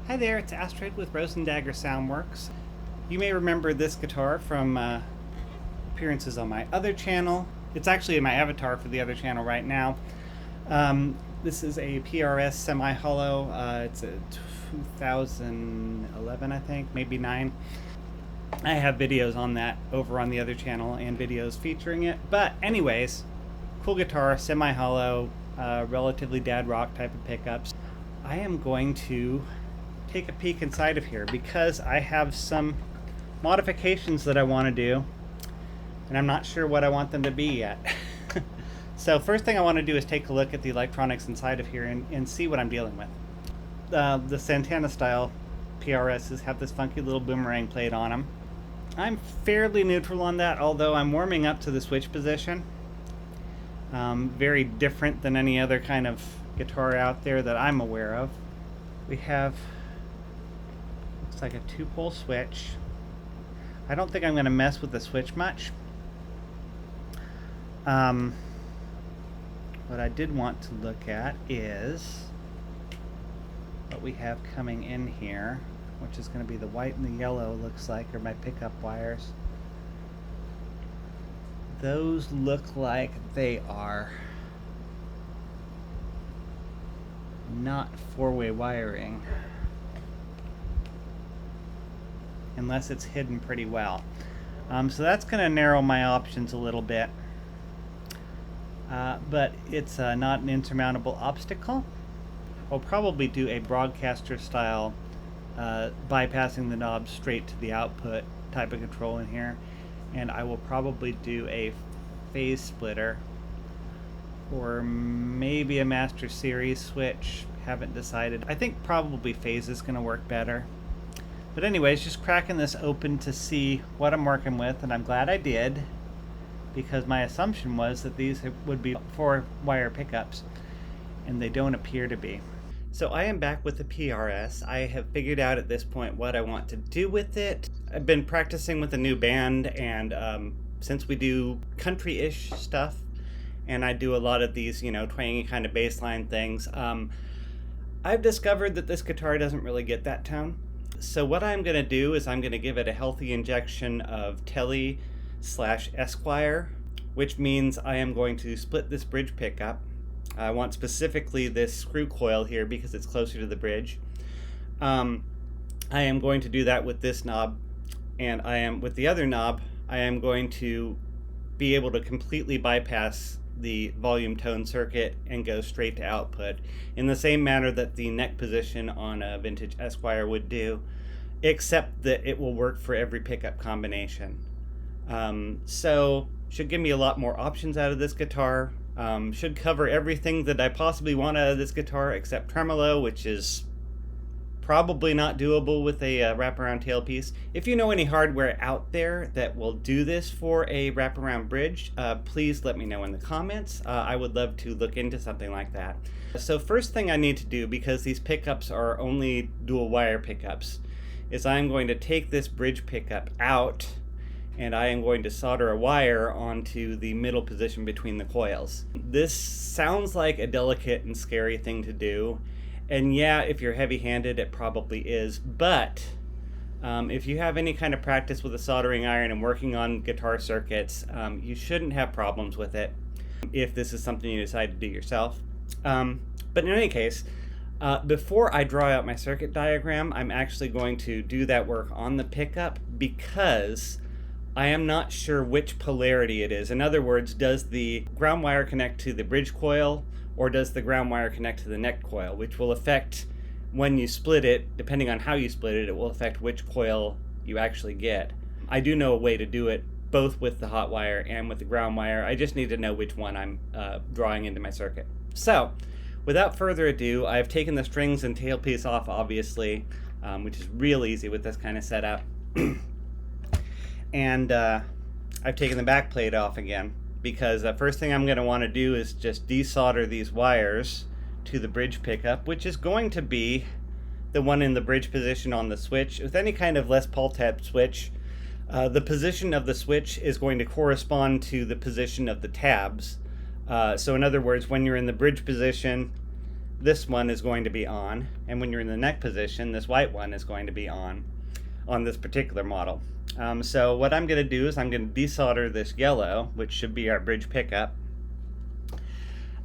Hi there, it's Astrid with roseanddaggersoundworks. You may remember this guitar from appearances on my other channel. It's actually in my avatar for the other channel right now. This is a PRS Semihollow. It's a 2011, I think, maybe 9. I have videos on that over on the other channel and videos featuring it. But anyways, cool guitar, semi-hollow, relatively dad rock type of pickups. I am going to take a peek inside of here because I have some modifications that I want to do, and I'm not sure what I want them to be yet. So first thing I want to do is take a look at the electronics inside of here and see what I'm dealing with. The Santana style PRSs have this funky little boomerang plate on them. I'm fairly neutral on that, although I'm warming up to the switch position. Very different than any other kind of guitar out there that I'm aware of. We have, looks like a 2-pole switch. I don't think I'm going to mess with the switch much. What I did want to look at is what we have coming in here, which is going to be the white and the yellow, looks like, are my pickup wires. Those look like they are not 4-way wiring, unless it's hidden pretty well. So that's going to narrow my options a little bit, but it's not an insurmountable obstacle. I'll probably do a broadcaster style bypassing the knob straight to the output type of control in here, and I will probably do a phase splitter or maybe a master series switch. Haven't decided. I think probably phase is going to work better. But anyways, just cracking this open to see what I'm working with, and I'm glad I did, because my assumption was that these would be 4-wire pickups, and they don't appear to be. So I am back with the PRS. I have figured out at this point what I want to do with it. I've been practicing with a new band, and since we do country-ish stuff, and I do a lot of these, twangy kind of bass line things, I've discovered that this guitar doesn't really get that tone. So what I'm going to do is I'm going to give it a healthy injection of Tele/Esquire, which means I am going to split this bridge pickup. I want specifically this screw coil here because it's closer to the bridge. I am going to do that with this knob, and with the other knob, I am going to be able to completely bypass the volume tone circuit and go straight to output in the same manner that the neck position on a vintage Esquire would do, except that it will work for every pickup combination. So should give me a lot more options out of this guitar. Should cover everything that I possibly want out of this guitar except tremolo, which is probably not doable with a wraparound tailpiece. If you know any hardware out there that will do this for a wraparound bridge, please let me know in the comments. I would love to look into something like that. So first thing I need to do, because these pickups are only dual wire pickups, is I'm going to take this bridge pickup out, and I am going to solder a wire onto the middle position between the coils. This sounds like a delicate and scary thing to do. And yeah, if you're heavy-handed, it probably is. But if you have any kind of practice with a soldering iron and working on guitar circuits, you shouldn't have problems with it if this is something you decide to do yourself. But in any case, before I draw out my circuit diagram, I'm actually going to do that work on the pickup because I am not sure which polarity it is. In other words, does the ground wire connect to the bridge coil, or does the ground wire connect to the neck coil, which will affect, when you split it, depending on how you split it, it will affect which coil you actually get. I do know a way to do it both with the hot wire and with the ground wire. I just need to know which one I'm drawing into my circuit. So, without further ado, I've taken the strings and tailpiece off, obviously, which is real easy with this kind of setup. And I've taken the back plate off again, because the first thing I'm going to want to do is just desolder these wires to the bridge pickup, which is going to be the one in the bridge position on the switch. With any kind of Les Paul type switch, the position of the switch is going to correspond to the position of the tabs. So in other words, when you're in the bridge position, this one is going to be on, and when you're in the neck position, this white one is going to be on this particular model. So what I'm going to do is I'm going to desolder this yellow, which should be our bridge pickup.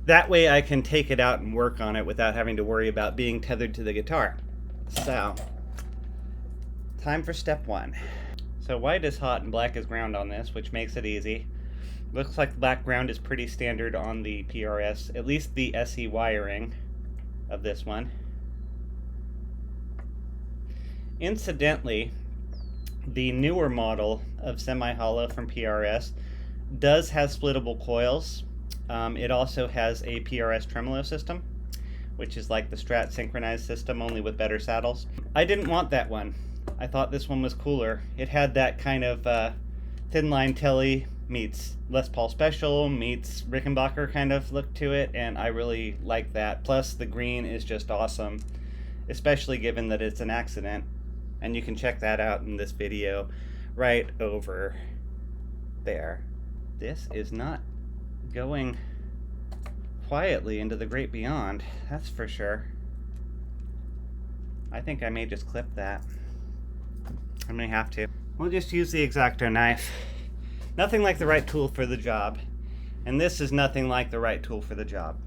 That way I can take it out and work on it without having to worry about being tethered to the guitar. So, time for step one. So white is hot and black is ground on this, which makes it easy. Looks like the black ground is pretty standard on the PRS, at least the SE wiring of this one. Incidentally, the newer model of Semihollow from PRS does have splittable coils. It also has a PRS tremolo system, which is like the Strat synchronized system, only with better saddles. I didn't want that one. I thought this one was cooler. It had that kind of thin line telly meets Les Paul Special meets Rickenbacker kind of look to it, and I really like that. Plus the green is just awesome, especially given that it's an accident, and you can check that out in this video right over there. This is not going quietly into the great beyond, that's for sure. I think I may just clip that. I may have to. We'll just use the X-Acto knife. Nothing like the right tool for the job, and this is nothing like the right tool for the job.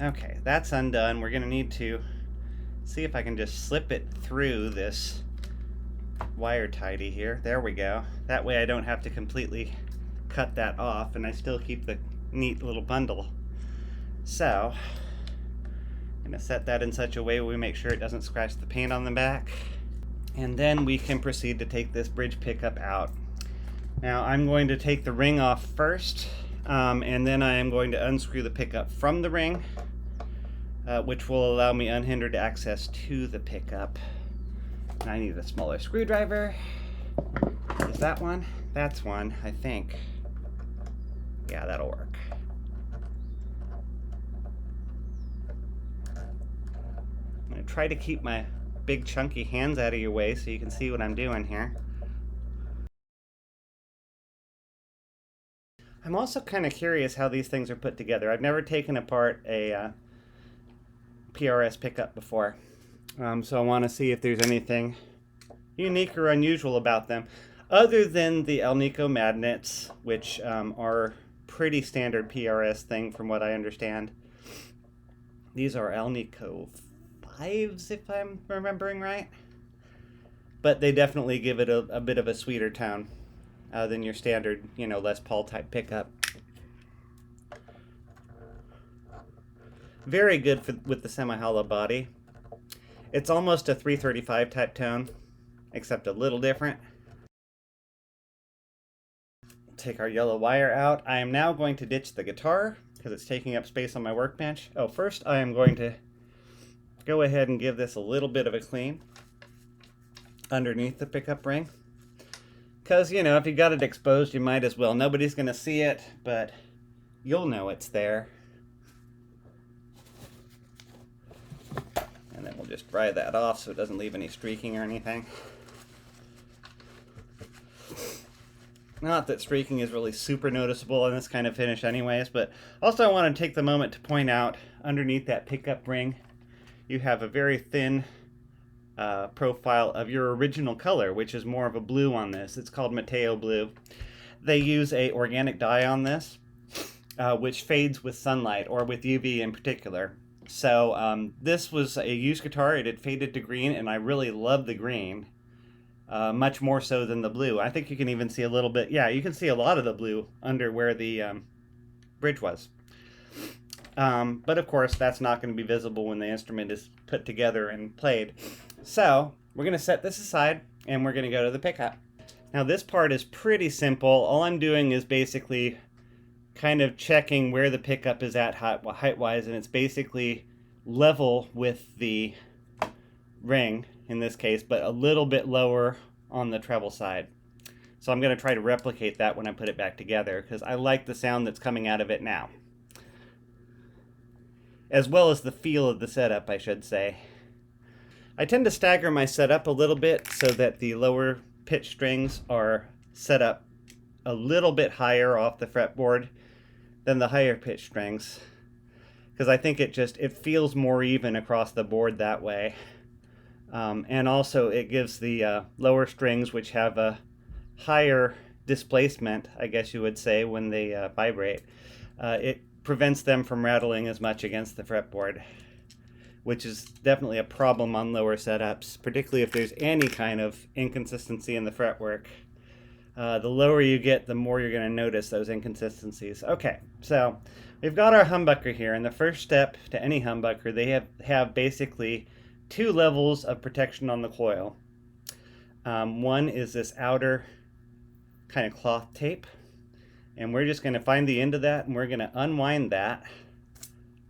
Okay, that's undone. We're going to need to see if I can just slip it through this wire tidy here. There we go. That way I don't have to completely cut that off, and I still keep the neat little bundle. So, I'm going to set that in such a way where we make sure it doesn't scratch the paint on the back. And then we can proceed to take this bridge pickup out. Now I'm going to take the ring off first, and then I am going to unscrew the pickup from the ring, which will allow me unhindered access to the pickup. And I need a smaller screwdriver. Is that one? That's one, I think. Yeah, that'll work. I'm going to try to keep my big chunky hands out of your way so you can see what I'm doing here. I'm also kind of curious how these things are put together. I've never taken apart a PRS pickup before, so I want to see if there's anything unique or unusual about them, other than the Alnico magnets, which are pretty standard PRS thing from what I understand. These are Alnico 5s, if I'm remembering right, but they definitely give it a bit of a sweeter tone than your standard, Les Paul type pickup. Very good with the semi-hollow body. It's almost a 335 type tone, except a little different. Take our yellow wire out. I am now going to ditch the guitar because it's taking up space on my workbench. Oh, first I am going to go ahead and give this a little bit of a clean underneath the pickup ring. Because, if you got it exposed, you might as well. Nobody's going to see it, but you'll know it's there. And then we'll just dry that off so it doesn't leave any streaking or anything. Not that streaking is really super noticeable in this kind of finish anyways, but also I want to take the moment to point out underneath that pickup ring, you have a very thin profile of your original color, which is more of a blue on this. It's called Mateo Blue. They use a organic dye on this, which fades with sunlight, or with UV in particular. So this was a used guitar. It had faded to green, and I really love the green, much more so than the blue. I think you can even see a little bit, yeah, you can see a lot of the blue under where the bridge was. But of course, that's not going to be visible when the instrument is put together and played. So we're going to set this aside, and we're going to go to the pickup. Now this part is pretty simple. All I'm doing is basically kind of checking where the pickup is at height-wise, and it's basically level with the ring in this case, but a little bit lower on the treble side. So I'm going to try to replicate that when I put it back together, because I like the sound that's coming out of it now, as well as the feel of the setup, I should say. I tend to stagger my setup a little bit so that the lower pitch strings are set up a little bit higher off the fretboard than the higher pitch strings, because I think it feels more even across the board that way. And also it gives the lower strings, which have a higher displacement, I guess you would say, when they vibrate, it prevents them from rattling as much against the fretboard, which is definitely a problem on lower setups, particularly if there's any kind of inconsistency in the fretwork. The lower you get, the more you're going to notice those inconsistencies. Okay, so we've got our humbucker here, and the first step to any humbucker, they have basically two levels of protection on the coil. One is this outer kind of cloth tape, and we're just going to find the end of that, and we're going to unwind that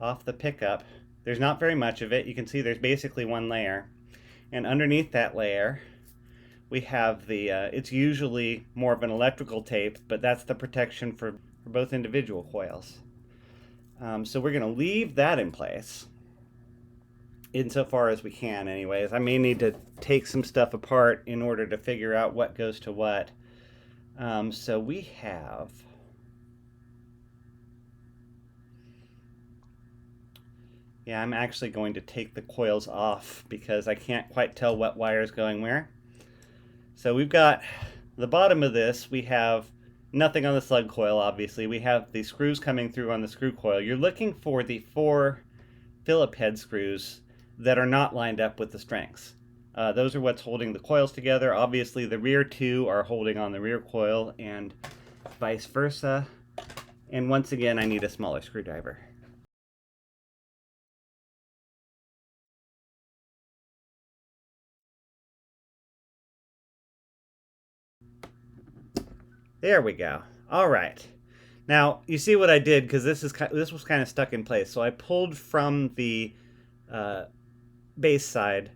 off the pickup. There's not very much of it. You can see there's basically one layer, and underneath that layer we have the it's usually more of an electrical tape, but that's the protection for both individual coils. So we're going to leave that in place insofar as we can anyways. I may need to take some stuff apart in order to figure out what goes to what. So we have I'm actually going to take the coils off because I can't quite tell what wire is going where. So we've got the bottom of this, we have nothing on the slug coil, obviously. We have the screws coming through on the screw coil. You're looking for the 4 Phillip head screws that are not lined up with the strings. Those are what's holding the coils together. Obviously the rear 2 are holding on the rear coil and vice versa. And once again, I need a smaller screwdriver. There we go. All right. Now you see what I did, because this was kind of stuck in place. So I pulled from the base side,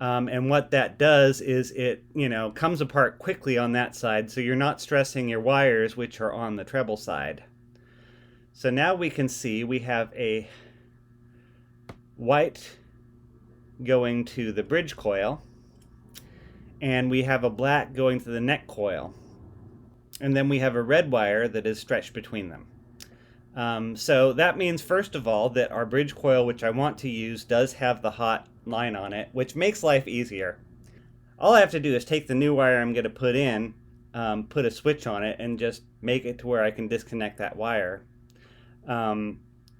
and what that does is it comes apart quickly on that side, so you're not stressing your wires, which are on the treble side. So now we can see we have a white going to the bridge coil, and we have a black going to the neck coil. And then we have a red wire that is stretched between them. So that means, first of all, that our bridge coil, which I want to use, does have the hot line on it, which makes life easier. All I have to do is take the new wire I'm going to put in, put a switch on it, and just make it to where I can disconnect that wire.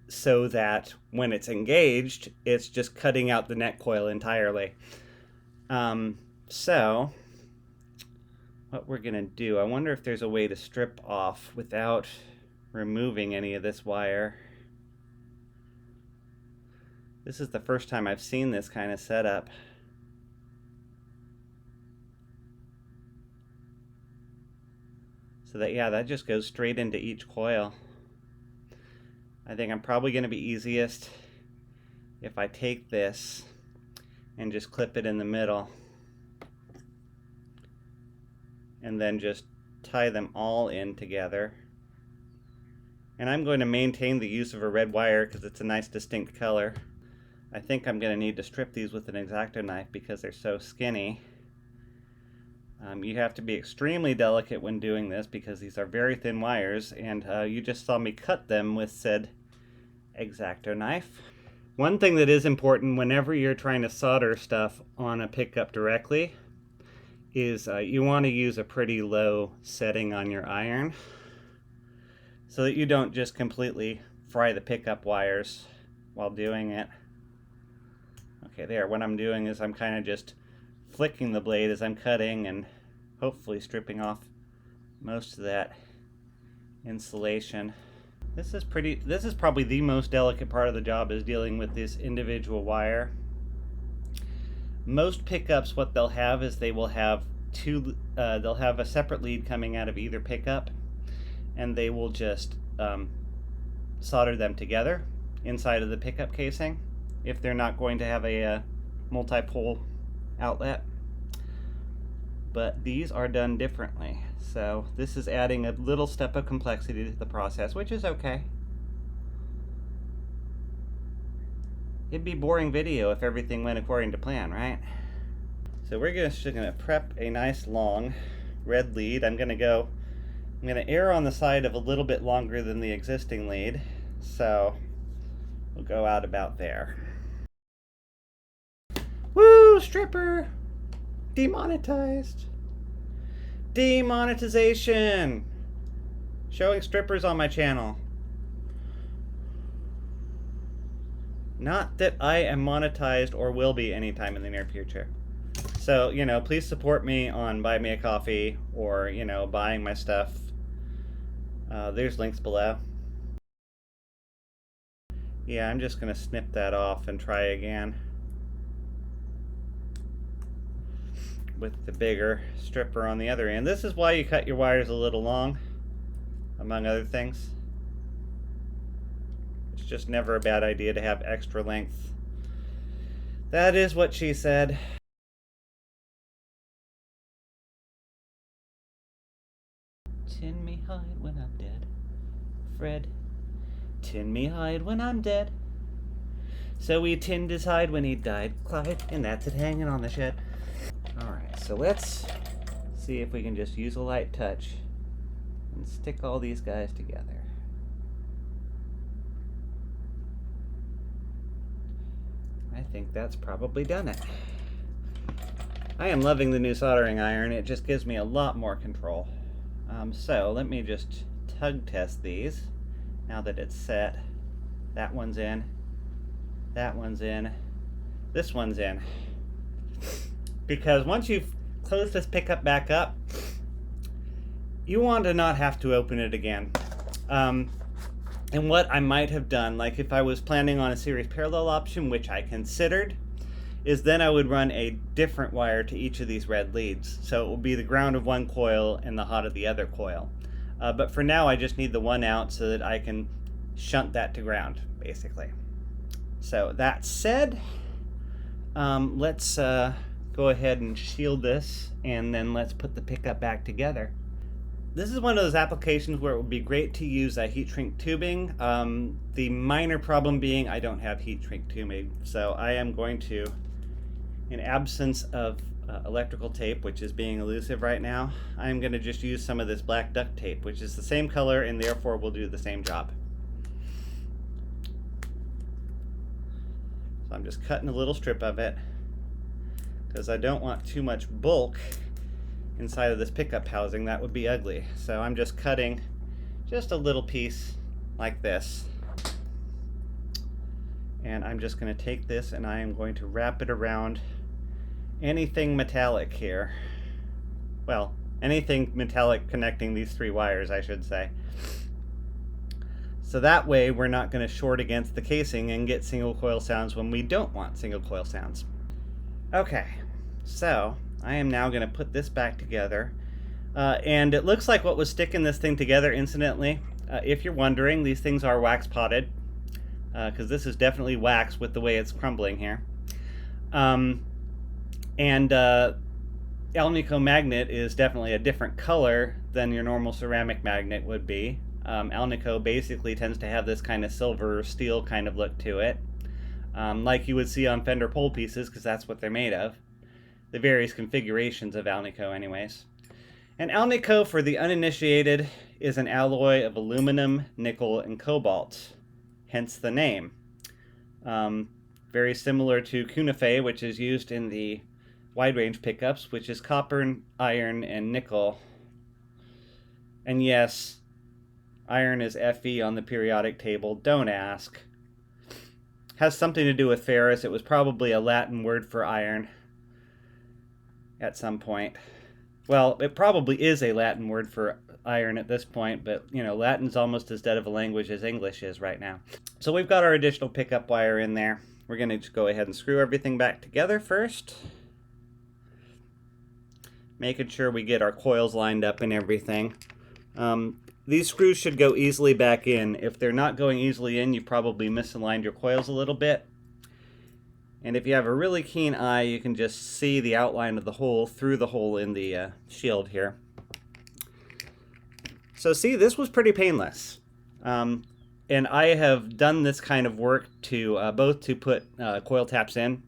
So that when it's engaged, it's just cutting out the neck coil entirely. So what we're going to do, I wonder if there's a way to strip off without removing any of this wire. This is the first time I've seen this kind of setup. So that, that just goes straight into each coil. I think I'm probably going to be easiest if I take this and just clip it in the middle, and then just tie them all in together. And I'm going to maintain the use of a red wire because it's a nice distinct color. I think I'm going to need to strip these with an X-Acto knife because they're so skinny. You have to be extremely delicate when doing this because these are very thin wires, and you just saw me cut them with said X-Acto knife. One thing that is important whenever you're trying to solder stuff on a pickup directly is you want to use a pretty low setting on your iron so that you don't just completely fry the pickup wires while doing it. Okay, there. What I'm doing is I'm kind of just flicking the blade as I'm cutting and hopefully stripping off most of that insulation. This is probably the most delicate part of the job, is dealing with this individual wire. Most pickups, what they'll have is they will have they'll have a separate lead coming out of either pickup, and they will just solder them together inside of the pickup casing if they're not going to have a multi-pole outlet. But these are done differently, so this is adding a little step of complexity to the process, which is okay. It'd be boring video if everything went according to plan, right? So we're just going to prep a nice long red lead. I'm going to err on the side of a little bit longer than the existing lead. So we'll go out about there. Woo, stripper! Demonetized. Demonetization! Showing strippers on my channel. Not that I am monetized or will be anytime in the near future. So, you know, please support me on Buy Me a Coffee or, you know, buying my stuff. There's links below. Yeah, I'm just going to snip that off and try again with the bigger stripper on the other end. This is why you cut your wires a little long, among other things. It's just never a bad idea to have extra length. That is what she said. Tin me hide when I'm dead, Fred. Tin me hide when I'm dead. So we tinned his hide when he died, Clyde, and that's it hanging on the shed. Alright, so let's see if we can just use a light touch and stick all these guys together. I think that's probably done it. I am loving the new soldering iron. It just gives me a lot more control. So let me just tug test these now that it's set. That one's in. That one's in. This one's in. Because once you've closed this pickup back up, you want to not have to open it again. And what I might have done, like if I was planning on a series parallel option, which I considered, is then I would run a different wire to each of these red leads. So it will be the ground of one coil and the hot of the other coil. But for now, I just need the one out so that I can shunt that to ground, basically. So that said, let's go ahead and shield this, and then let's put the pickup back together. This is one of those applications where it would be great to use heat shrink tubing. The minor problem being I don't have heat shrink tubing, so I am going to, in absence of electrical tape, which is being elusive right now, I'm going to just use some of this black duct tape, which is the same color and therefore will do the same job. So I'm just cutting a little strip of it because I don't want too much bulk inside of this pickup housing. That would be ugly. So I'm just cutting just a little piece like this. And I'm just going to take this and I am going to wrap it around anything metallic here. Well, anything metallic connecting these three wires, I should say. So that way we're not going to short against the casing and get single coil sounds when we don't want single coil sounds. Okay, so I am now going to put this back together. And it looks like what was sticking this thing together, incidentally, if you're wondering, these things are wax potted. Because this is definitely wax with the way it's crumbling here. Alnico magnet is definitely a different color than your normal ceramic magnet would be. Alnico basically tends to have this kind of silver steel kind of look to it. Like you would see on Fender pole pieces, because that's what they're made of. The various configurations of Alnico anyways. And Alnico, for the uninitiated, is an alloy of aluminum, nickel, and cobalt. Hence the name. Very similar to Cuneife, which is used in the wide range pickups, which is copper, iron, and nickel. And yes, iron is Fe on the periodic table. Don't ask. Has something to do with ferrous. It was probably a Latin word for iron at some point. Well, it probably is a Latin word for iron at this point, but you know, Latin's almost as dead of a language as English is right now. So we've got our additional pickup wire in there. We're going to just go ahead and screw everything back together first, making sure we get our coils lined up and everything. These screws should go easily back in. If they're not going easily in, you probably misaligned your coils a little bit. And if you have a really keen eye, you can just see the outline of the hole through the hole in the shield here. So see, this was pretty painless. And I have done this kind of work to both to put coil taps in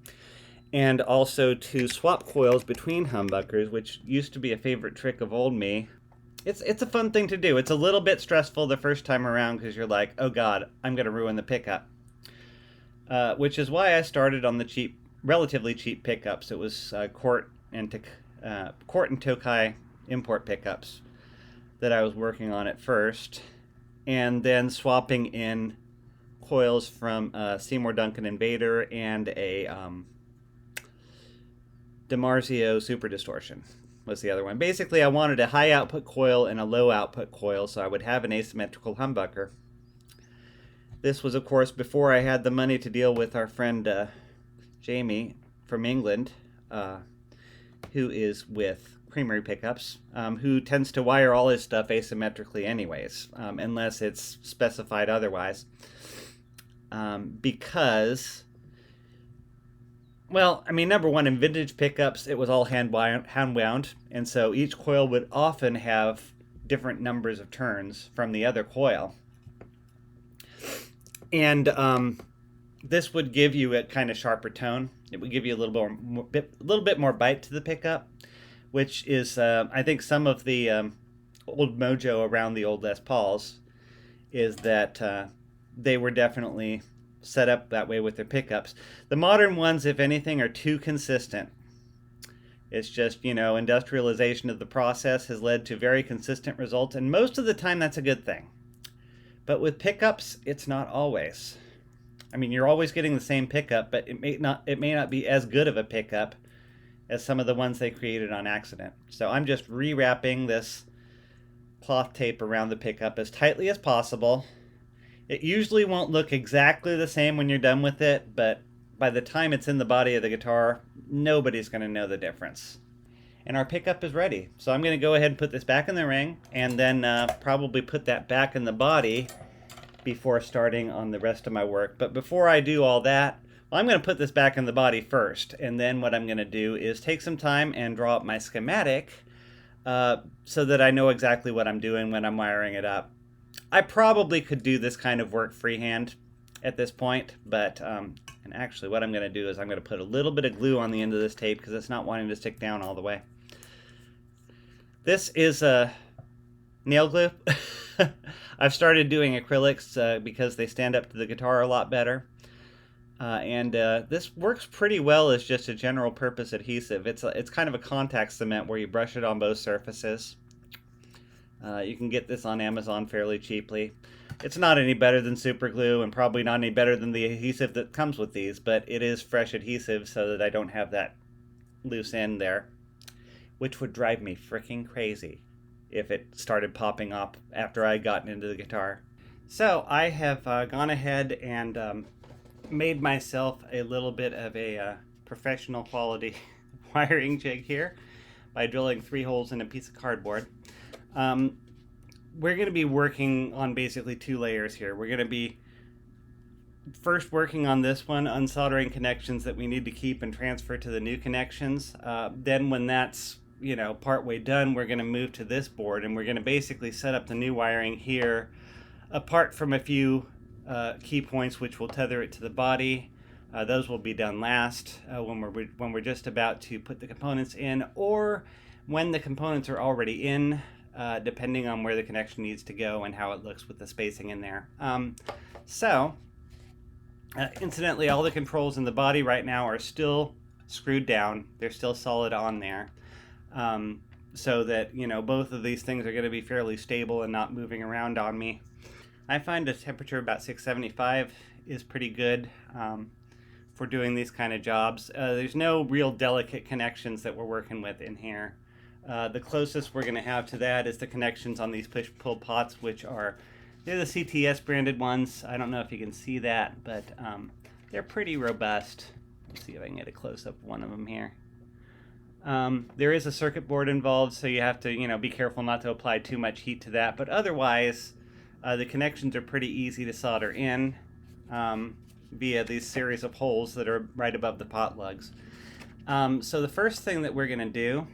and also to swap coils between humbuckers, which used to be a favorite trick of old me. It's a fun thing to do. It's a little bit stressful the first time around because you're like, oh god, I'm going to ruin the pickup. Which is why I started on the cheap, relatively cheap pickups. It was Cort and Tokai import pickups that I was working on at first, and then swapping in coils from Seymour Duncan Invader and a DiMarzio Super Distortion was the other one. Basically, I wanted a high output coil and a low output coil, so I would have an asymmetrical humbucker. This was, of course, before I had the money to deal with our friend Jamie from England, who is with Creamery Pickups, who tends to wire all his stuff asymmetrically anyways, unless it's specified otherwise. Because, well, I mean, number one, in vintage pickups, it was all hand wound, and so each coil would often have different numbers of turns from the other coil. And this would give you a kind of sharper tone. It would give you a little bit more bite to the pickup, which is, I think, some of the old mojo around the old Les Pauls is that they were definitely set up that way with their pickups. The modern ones, if anything, are too consistent. It's just, you know, industrialization of the process has led to very consistent results, and most of the time that's a good thing. But with pickups, it's not always. I mean, you're always getting the same pickup, but it may not be as good of a pickup as some of the ones they created on accident. So I'm just rewrapping this cloth tape around the pickup as tightly as possible. It usually won't look exactly the same when you're done with it, but by the time it's in the body of the guitar, nobody's going to know the difference. And our pickup is ready. So I'm going to go ahead and put this back in the ring, and then probably put that back in the body before starting on the rest of my work. But before I do all that, well, I'm going to put this back in the body first, and then what I'm going to do is take some time and draw up my schematic so that I know exactly what I'm doing when I'm wiring it up. I probably could do this kind of work freehand at this point, but and actually what I'm going to do is I'm going to put a little bit of glue on the end of this tape because it's not wanting to stick down all the way. This is nail glue. I've started doing acrylics because they stand up to the guitar a lot better. And this works pretty well as just a general purpose adhesive. It's kind of a contact cement where you brush it on both surfaces. You can get this on Amazon fairly cheaply. It's not any better than super glue and probably not any better than the adhesive that comes with these, but it is fresh adhesive so that I don't have that loose end there, which would drive me freaking crazy if it started popping up after I gotten into the guitar. So I have gone ahead and made myself a little bit of a professional quality wiring jig here by drilling 3 holes in a piece of cardboard. We're going to be working on basically 2 layers here. We're going to be first working on this one, unsoldering connections that we need to keep and transfer to the new connections. Then when that's, you know, partway done, we're going to move to this board and we're going to basically set up the new wiring here, apart from a few key points which will tether it to the body. Those will be done last when we're just about to put the components in, or when the components are already in, depending on where the connection needs to go and how it looks with the spacing in there. Incidentally, all the controls in the body right now are still screwed down. They're still solid on there, so that, you know, both of these things are going to be fairly stable and not moving around on me. I find a temperature about 675 is pretty good for doing these kind of jobs. There's no real delicate connections that we're working with in here. The closest we're going to have to that is the connections on these push-pull pots, which are, they're the CTS branded ones. I don't know if you can see that, but they're pretty robust. Let's see if I can get a close-up of one of them here. There is a circuit board involved, so you have to, you know, be careful not to apply too much heat to that. But otherwise, the connections are pretty easy to solder in via these series of holes that are right above the pot lugs. So the first thing that we're going to do,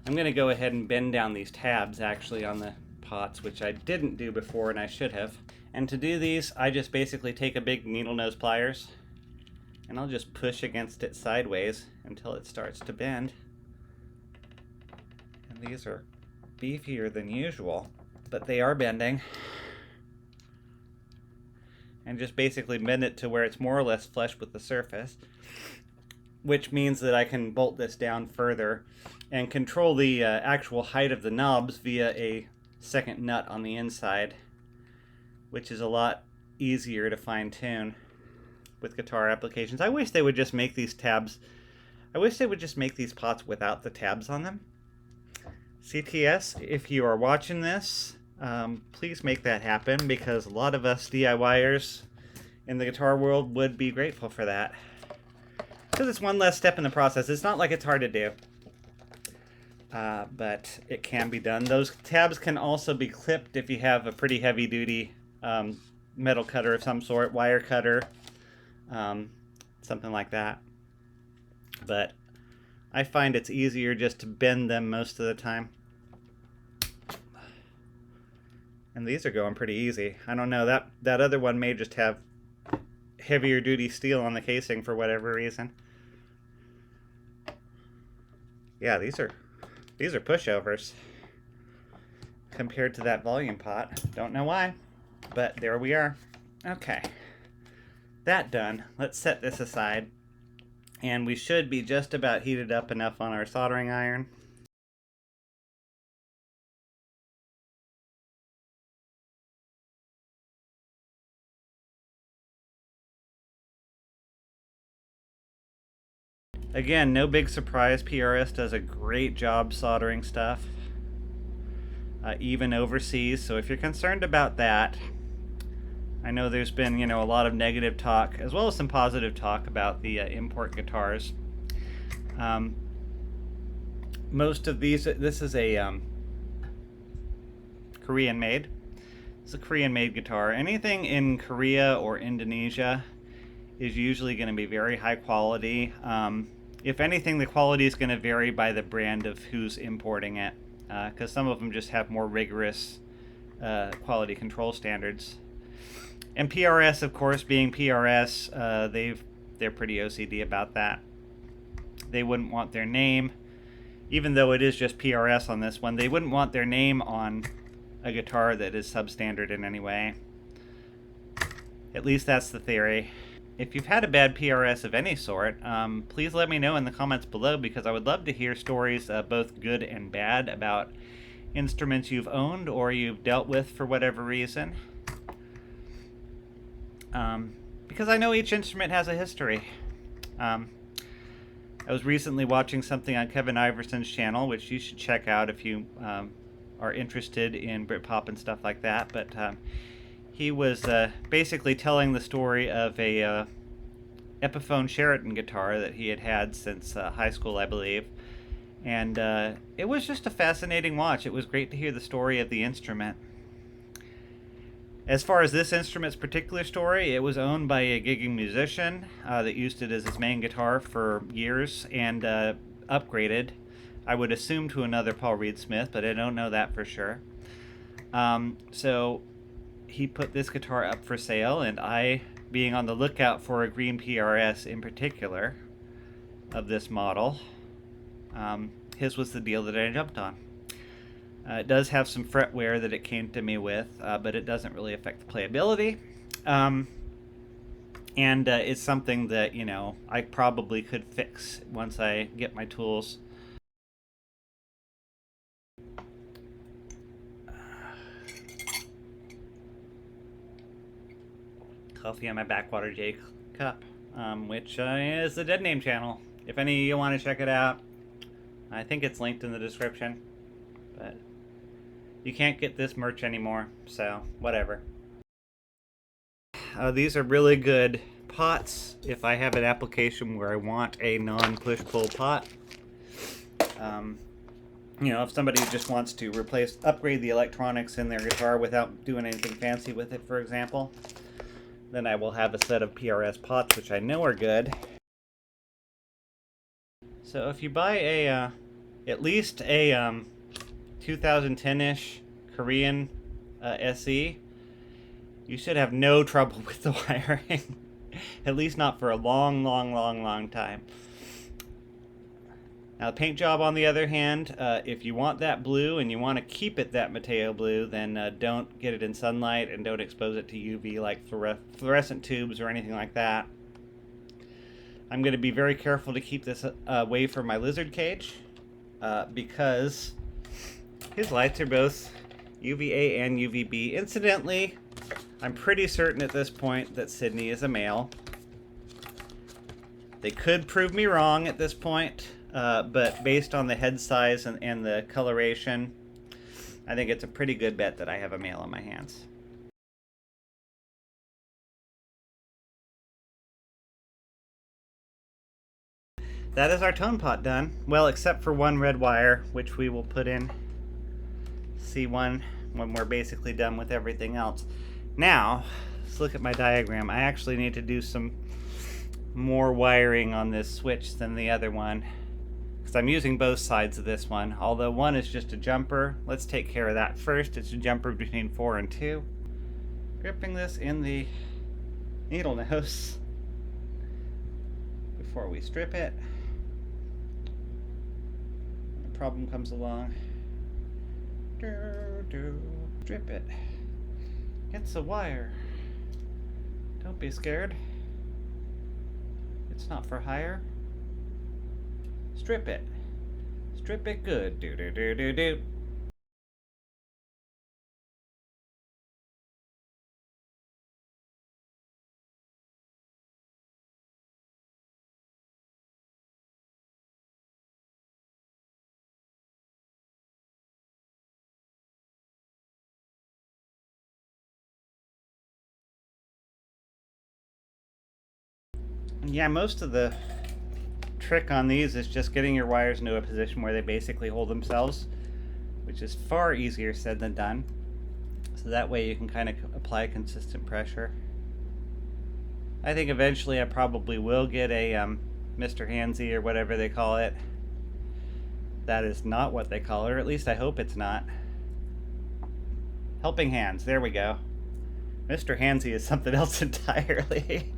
I'm going to go ahead and bend down these tabs actually on the pots, which I didn't do before and I should have. And to do these, I just basically take a big needle nose pliers And I'll just push against it sideways until it starts to bend. And these are beefier than usual, but they are bending. And just basically bend it to where it's more or less flush with the surface, which means that I can bolt this down further and control the actual height of the knobs via a second nut on the inside, which is a lot easier to fine-tune with guitar applications. I wish they would just make these tabs. I wish they would just make these pots without the tabs on them. CTS, if you are watching this, please make that happen, because a lot of us DIYers in the guitar world would be grateful for that. Because it's one less step in the process. It's not like it's hard to do, but it can be done. Those tabs can also be clipped if you have a pretty heavy-duty metal cutter of some sort, wire cutter, something like that. But I find it's easier just to bend them most of the time. And these are going pretty easy. I don't know, that other one may just have heavier duty steel on the casing for whatever reason. Yeah, these are pushovers compared to that volume pot. Don't know why, but there we are. Okay, that done. Let's set this aside, and we should be just about heated up enough on our soldering iron. Again, no big surprise, PRS does a great job soldering stuff, even overseas. So if you're concerned about that, I know there's been, a lot of negative talk, as well as some positive talk about the import guitars. Most of these, this is a Korean-made. It's a Korean-made guitar. Anything in Korea or Indonesia is usually going to be very high quality. If anything, the quality is going to vary by the brand of who's importing it, because some of them just have more rigorous quality control standards. And PRS, of course, being PRS, they're pretty OCD about that. They wouldn't want their name, even though it is just PRS on this one, they wouldn't want their name on a guitar that is substandard in any way. At least that's the theory. If you've had a bad PRS of any sort, please let me know in the comments below, because I would love to hear stories, both good and bad, about instruments you've owned or you've dealt with for whatever reason. Because I know each instrument has a history. I was recently watching something on Kevin Iverson's channel, which you should check out if you are interested in Britpop and stuff like that, but he was basically telling the story of a Epiphone Sheraton guitar that he had had since high school, I believe. And it was just a fascinating watch. It was great to hear the story of the instrument. As far as this instrument's particular story, it was owned by a gigging musician that used it as his main guitar for years and upgraded, I would assume, to another Paul Reed Smith, but I don't know that for sure. So he put this guitar up for sale, and I, being on the lookout for a green PRS in particular of this model, his was the deal that I jumped on. It does have some fret wear that it came to me with, but it doesn't really affect the playability. And it's something that, I probably could fix once I get my tools. Coffee on my backwater J cup, which is the Dead Name channel. If any of you want to check it out, I think it's linked in the description. But you can't get this merch anymore, so whatever. These are really good pots if I have an application where I want a non-push-pull pot. If somebody just wants to upgrade the electronics in their guitar without doing anything fancy with it, for example, then I will have a set of PRS pots, which I know are good. So if you buy at least a 2010-ish Korean SE, you should have no trouble with the wiring. At least not for a long, long, long, long time. Now, the paint job, on the other hand, if you want that blue and you want to keep it that Mateo blue, then don't get it in sunlight and don't expose it to UV like fluorescent tubes or anything like that. I'm going to be very careful to keep this away from my lizard cage because his lights are both UVA and UVB. Incidentally, I'm pretty certain at this point that Sydney is a male. They could prove me wrong at this point, but based on the head size and the coloration, I think it's a pretty good bet that I have a male on my hands. That is our tone pot done. Well, except for one red wire, which we will put in C1 when we're basically done with everything else. Now, let's look at my diagram. I actually need to do some more wiring on this switch than the other one, because I'm using both sides of this one. Although one is just a jumper, let's take care of that first. It's a jumper between 4 and 2. Gripping this in the needle nose before we strip it. When a problem comes along, strip it. It's a wire. Don't be scared. It's not for hire. Strip it. Strip it good. Do do do do do. Yeah, most of the trick on these is just getting your wires into a position where they basically hold themselves, which is far easier said than done. So that way you can kind of apply consistent pressure. I think eventually I probably will get a Mr. Handsy or whatever they call it. That is not what they call it, or at least I hope it's not. Helping hands, there we go. Mr. Handsy is something else entirely.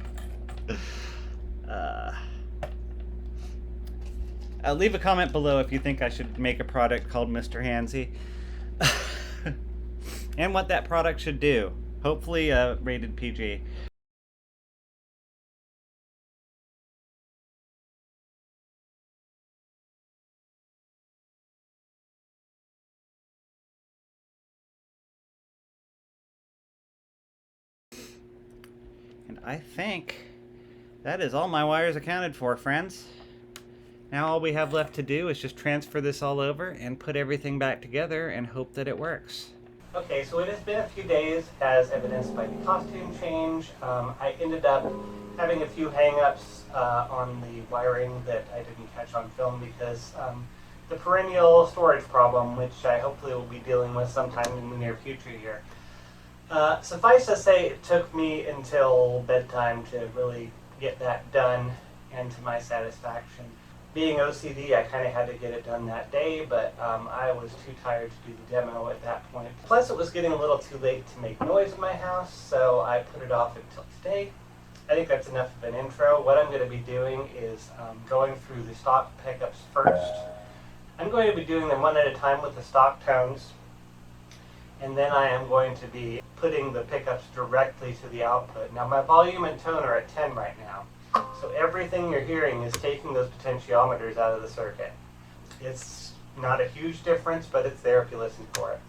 Leave a comment below if you think I should make a product called Mr. Handsy. And what that product should do. Hopefully rated PG. And I think that is all my wires accounted for, friends. Now all we have left to do is just transfer this all over and put everything back together and hope that it works. Okay, so it has been a few days, as evidenced by the costume change. I ended up having a few hang-ups on the wiring that I didn't catch on film because the perennial storage problem, which I hopefully will be dealing with sometime in the near future here. Suffice to say, it took me until bedtime to really get that done and to my satisfaction. Being OCD, I kind of had to get it done that day, but I was too tired to do the demo at that point. Plus, it was getting a little too late to make noise in my house, so I put it off until today. I think that's enough of an intro. What I'm going to be doing is going through the stock pickups first. I'm going to be doing them one at a time with the stock tones, and then I am going to be putting the pickups directly to the output. Now, my volume and tone are at 10 right now. So everything you're hearing is taking those potentiometers out of the circuit. It's not a huge difference, but it's there if you listen for it.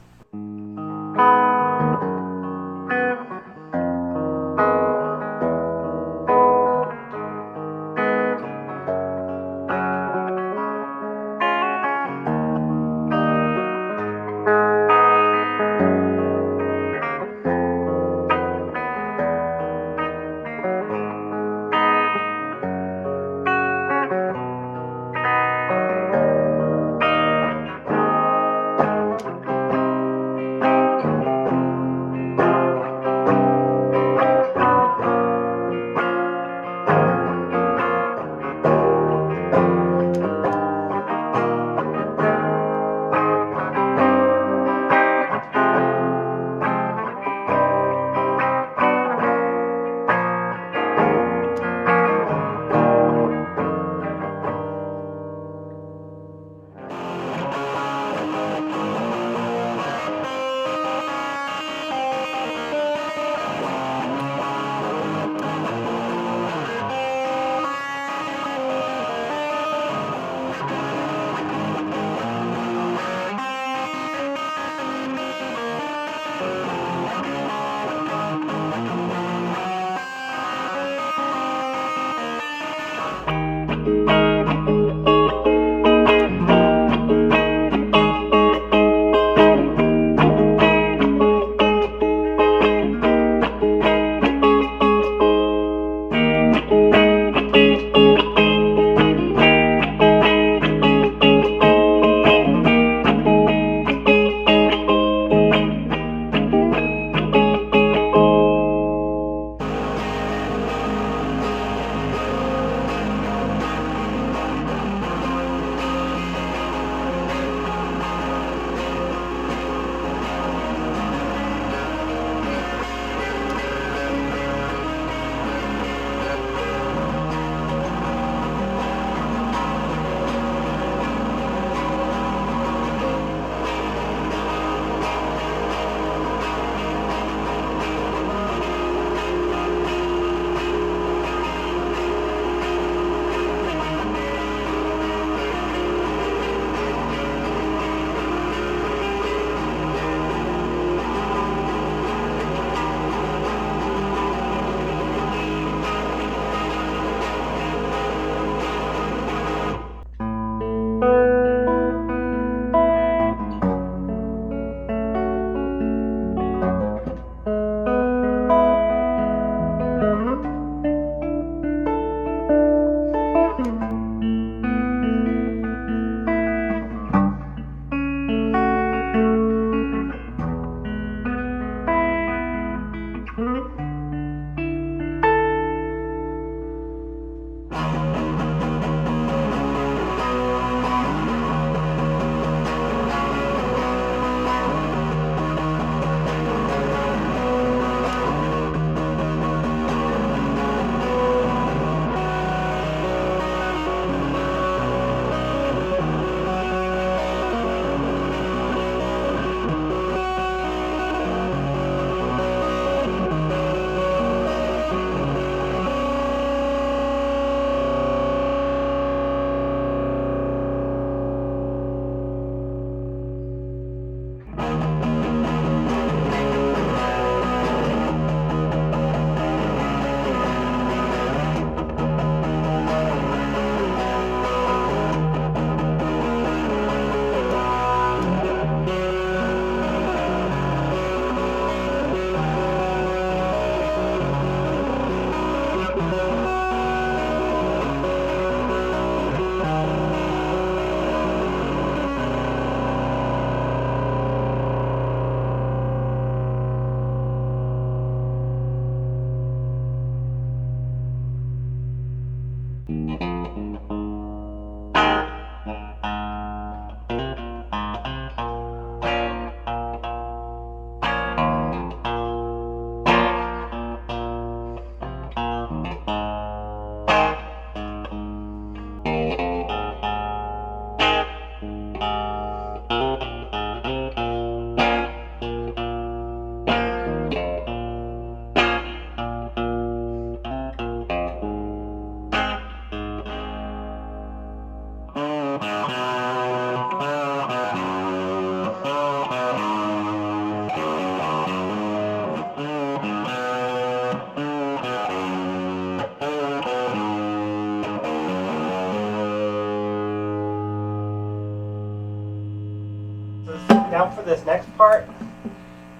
Now for this next part,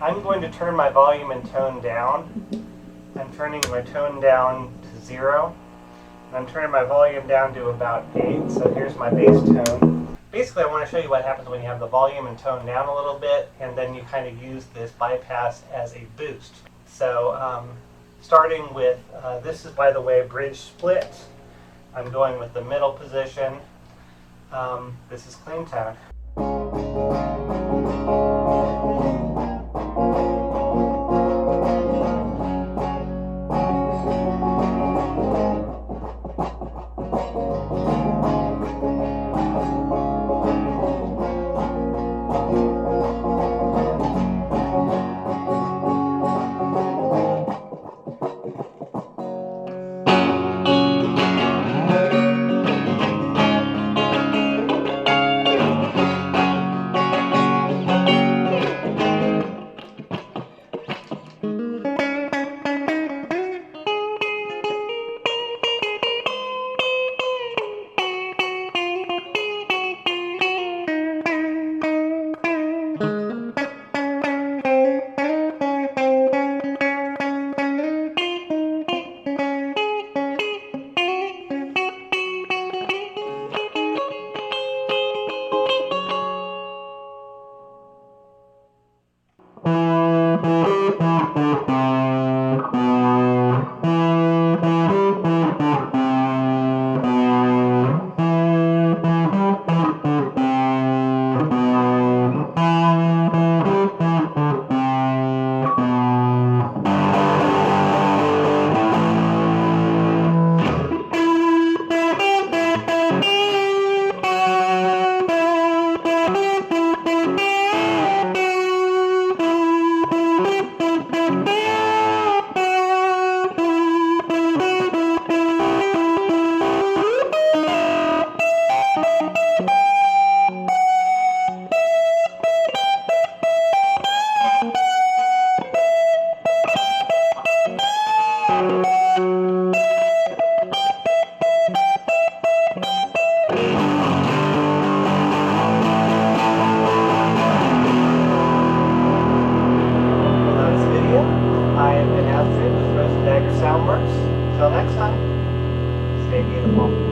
I'm going to turn my volume and tone down. I'm turning my tone down to 0. And I'm turning my volume down to about 8, so here's my bass tone. Basically, I want to show you what happens when you have the volume and tone down a little bit, and then you kind of use this bypass as a boost. So starting with, this is, by the way, bridge split. I'm going with the middle position. This is clean tone. Soundworks. Until next time, stay beautiful.